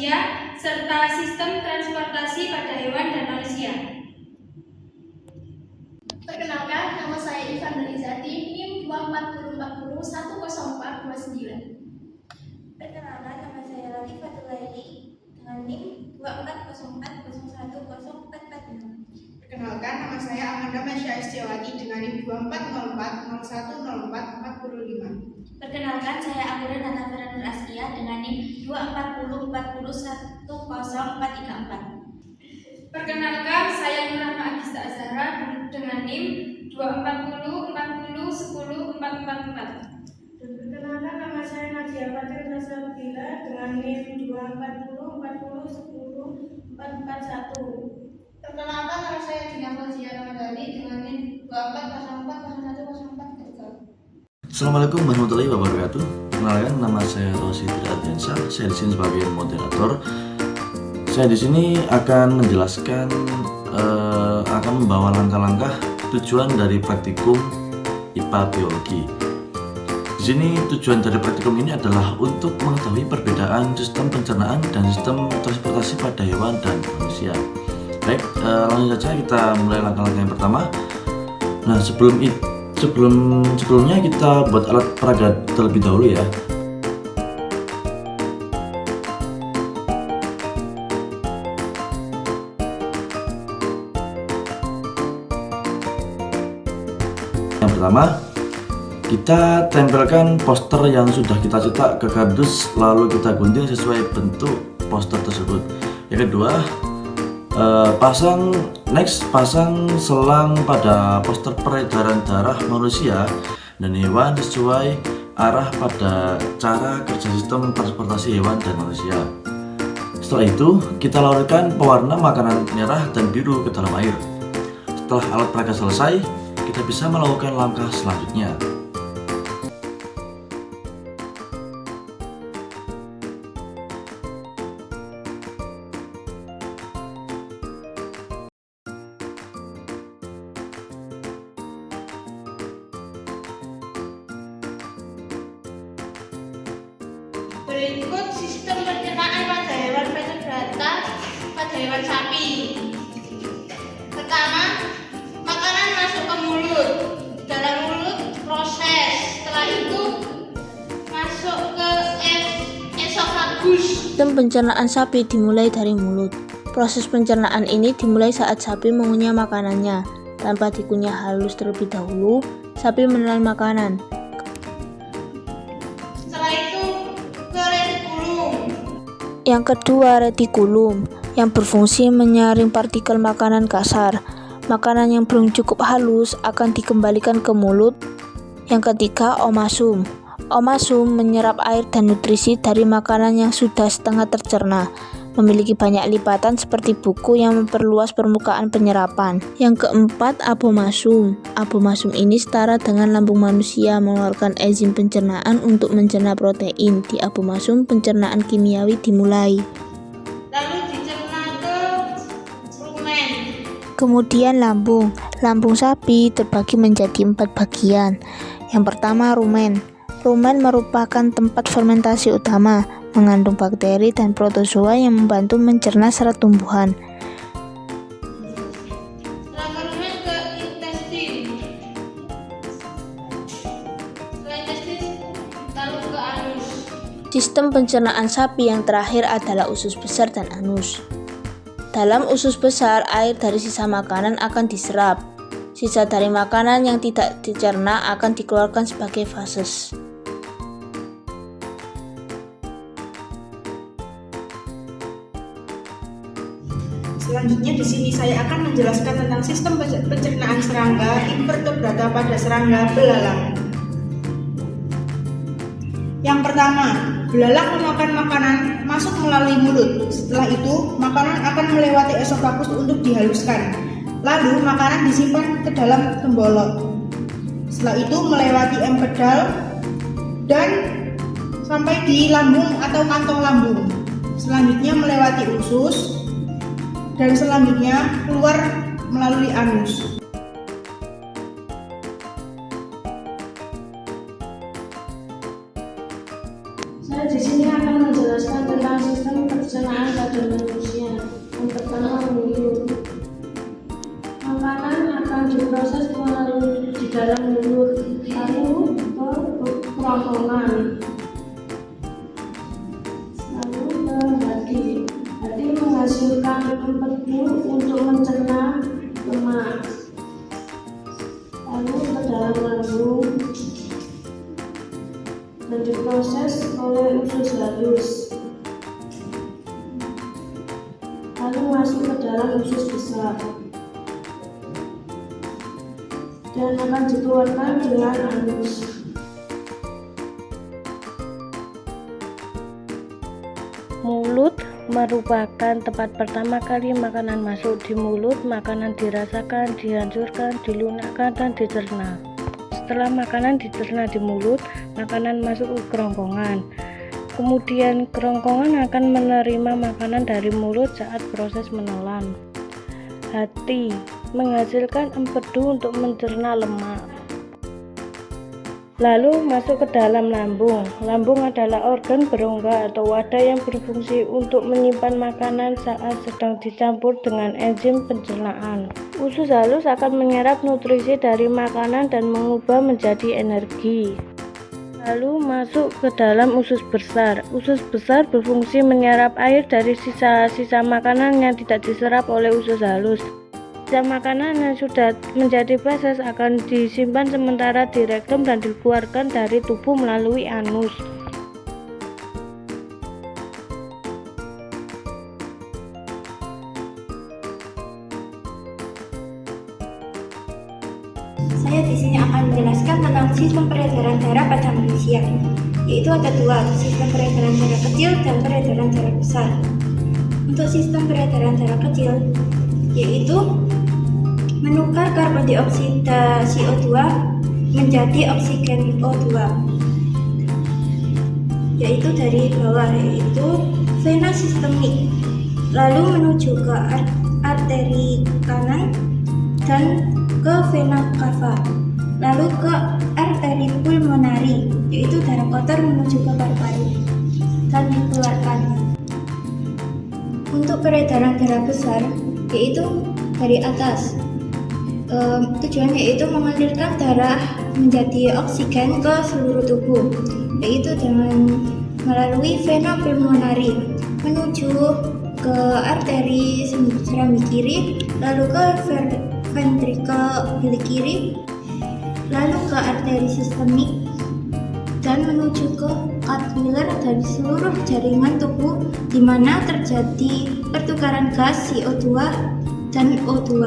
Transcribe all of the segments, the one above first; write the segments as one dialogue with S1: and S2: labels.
S1: manusia, serta sistem transportasi pada hewan dan manusia.
S2: Perkenalkan, nama saya Ivan Darizati, NIM 24040104229.
S3: Perkenalkan, nama saya Latifah Tulaili dengan NIM 24040101446.
S4: Perkenalkan, nama saya Amanda Masya Estiawati dengan NIM 240401445.
S5: Perkenalkan, saya Amura Natafera Nur Askia dengan NIM 24040104434.
S1: Perkenalkan, saya Nurahma Agista Azhara dengan NIM 24040104444.
S6: Perkenalkan, nama saya Nadia Fatir Nasabila dengan NIM 24040104441.
S4: Perkenalkan, nama saya Dina Fauzia Ramadhani dengan NIM 240401043.
S7: Assalamualaikum warahmatullahi wabarakatuh. Perkenalkan, nama saya Rosi Triadiansyah. Saya di sini sebagai moderator. Saya di sini akan menjelaskan, akan membawa langkah-langkah tujuan dari praktikum IPA Biologi. Di sini tujuan dari praktikum ini adalah untuk mengetahui perbedaan sistem pencernaan dan sistem transportasi pada hewan dan manusia. Baik, langsung saja kita mulai langkah-langkah yang pertama. Nah, sebelumnya kita buat alat peraga terlebih dahulu ya. Yang pertama, kita tempelkan poster yang sudah kita cetak ke kardus, lalu kita gunting sesuai bentuk poster tersebut. Yang kedua, pasang selang pada poster peredaran darah manusia dan hewan sesuai arah pada cara kerja sistem transportasi hewan dan manusia. Setelah itu, kita larutkan pewarna makanan merah dan biru ke dalam air. Setelah alat peraga selesai, kita bisa melakukan langkah selanjutnya.
S2: Berikut sistem pencernaan pada hewan vertebrata pada hewan sapi. Pertama, makanan masuk ke mulut. Dalam mulut proses. Setelah itu masuk ke esofagus.
S8: Sistem pencernaan sapi dimulai dari mulut. Proses pencernaan ini dimulai saat sapi mengunyah makanannya. Tanpa dikunyah halus terlebih dahulu, sapi menelan makanan. Yang kedua, retikulum, yang berfungsi menyaring partikel makanan kasar. Makanan yang belum cukup halus akan dikembalikan ke mulut. Yang ketiga, omasum. Omasum menyerap air dan nutrisi dari makanan yang sudah setengah tercerna. Memiliki banyak lipatan seperti buku yang memperluas permukaan penyerapan. Yang keempat, abomasum. Abomasum ini setara dengan lambung manusia, mengeluarkan enzim pencernaan untuk mencerna protein. Di abomasum, pencernaan kimiawi dimulai.
S2: Lalu dicerna ke rumen.
S8: Kemudian lambung. Lambung sapi terbagi menjadi 4 bagian. Yang pertama, rumen. Rumen merupakan tempat fermentasi utama, mengandung bakteri dan protozoa yang membantu mencerna serat tumbuhan.
S2: Setelah ke rumen ke intestin. Setelah intestin lalu ke anus.
S8: Sistem pencernaan sapi yang terakhir adalah usus besar dan anus. Dalam usus besar, air dari sisa makanan akan diserap. Sisa dari makanan yang tidak dicerna akan dikeluarkan sebagai fases.
S4: Selanjutnya di sini saya akan menjelaskan tentang sistem pencernaan serangga invertebrata pada serangga belalang. Yang pertama, belalang memakan makanan masuk melalui mulut. Setelah itu, makanan akan melewati esofagus untuk dihaluskan. Lalu, makanan disimpan ke dalam tembolok. Setelah itu, melewati empedal dan sampai di lambung atau kantong lambung. Selanjutnya melewati usus dan selanjutnya keluar melalui anus.
S6: Saya di sini akan menjelaskan tentang sistem pencernaan lemak, lalu ke dalam lambung dan diproses oleh usus halus, lalu masuk ke dalam usus besar dan akan dikeluarkan dengan anus.
S9: Mulut merupakan tempat pertama kali makanan masuk di mulut. Makanan dirasakan, dihancurkan, dilunakkan, dan dicerna. Setelah makanan dicerna di mulut, makanan masuk ke kerongkongan. Kemudian kerongkongan akan menerima makanan dari mulut saat proses menelan. Hati menghasilkan empedu untuk mencerna lemak. Lalu masuk ke dalam lambung. Lambung adalah organ berongga atau wadah yang berfungsi untuk menyimpan makanan saat sedang dicampur dengan enzim pencernaan. Usus halus akan menyerap nutrisi dari makanan dan mengubah menjadi energi. Lalu masuk ke dalam usus besar. Usus besar berfungsi menyerap air dari sisa-sisa makanan yang tidak diserap oleh usus halus. Sisa makanan yang sudah menjadi feses akan disimpan sementara di rektum dan dikeluarkan dari tubuh melalui anus.
S3: Saya di sini akan menjelaskan tentang sistem peredaran darah pada manusia, yaitu ada dua, sistem peredaran darah kecil dan peredaran darah besar. Untuk sistem peredaran darah kecil, yaitu menukar karbon dioksida CO2 menjadi oksigen O2, yaitu dari bawah, yaitu vena sistemik, lalu menuju ke arteri kanan dan ke vena cava, lalu ke arteri pulmonari, yaitu darah kotor menuju ke paru-paru dan dikeluarkan. Untuk peredaran darah besar, yaitu dari atas, tujuannya yaitu mengalirkan darah menjadi oksigen ke seluruh tubuh, yaitu dengan melalui vena pulmonari menuju ke arteri serami kiri, lalu ke ventrikel bilik kiri, lalu ke arteri sistemik dan menuju ke kapiler dari seluruh jaringan tubuh di mana terjadi pertukaran gas CO2 dan O2.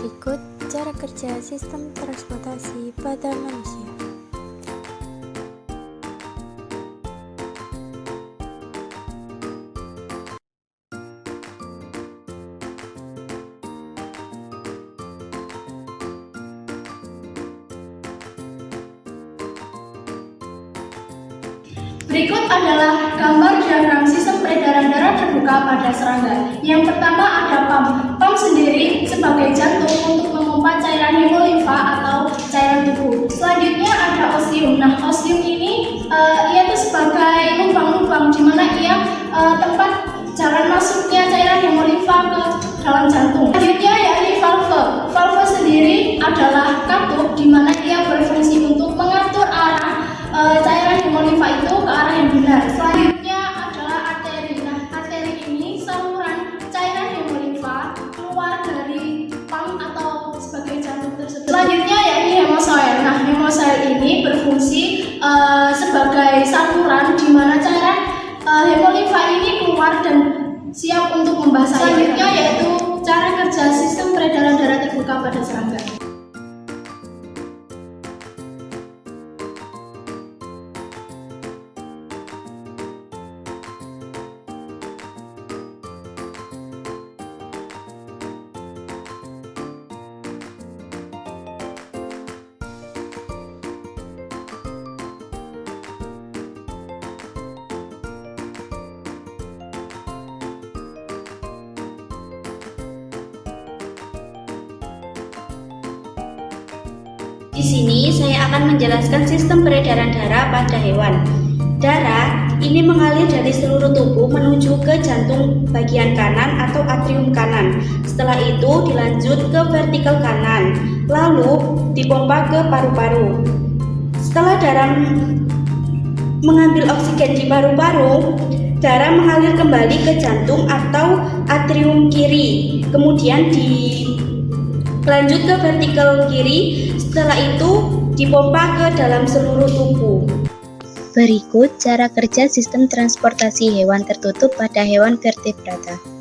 S10: Berikut cara kerja sistem transportasi pada manusia.
S1: Berikut adalah gambar diagram sistem peredaran darah terbuka pada serangga. Yang pertama ada pump. Pump sendiri sebagai jantung untuk memompa cairan hemolimfa atau cairan tubuh. Selanjutnya ada osium. Nah, osium ini ia itu sebagai lubang-lubang di mana ia tempat jalan masuknya cairan hemolimfa ke dalam jantung. Selanjutnya yakni valve. Valve sendiri adalah katup di mana ia berfungsi untuk mengatur arah cairan hemolimfa itu ke arah yang benar. Selanjutnya adalah arteri. Nah, arteri ini saluran cairan hemolimfa keluar dari pump atau sebagai jantung tersebut. Selanjutnya yakni hemosoil. Nah, hemosoil ini berfungsi sebagai saluran di mana cairan hemolimfa ini keluar dan siap untuk membasahi. Selanjutnya yaitu cara kerja sistem peredaran darah terbuka pada serangga.
S5: Di sini saya akan menjelaskan sistem peredaran darah pada hewan. Darah ini mengalir dari seluruh tubuh menuju ke jantung bagian kanan atau atrium kanan. Setelah itu dilanjut ke vertikal kanan, lalu dipompa ke paru-paru. Setelah darah mengambil oksigen di paru-paru, darah mengalir kembali ke jantung atau atrium kiri, kemudian lanjut ke vertikal kiri, setelah itu dipompa ke dalam seluruh tubuh.
S10: Berikut cara kerja sistem transportasi hewan tertutup pada hewan vertebrata.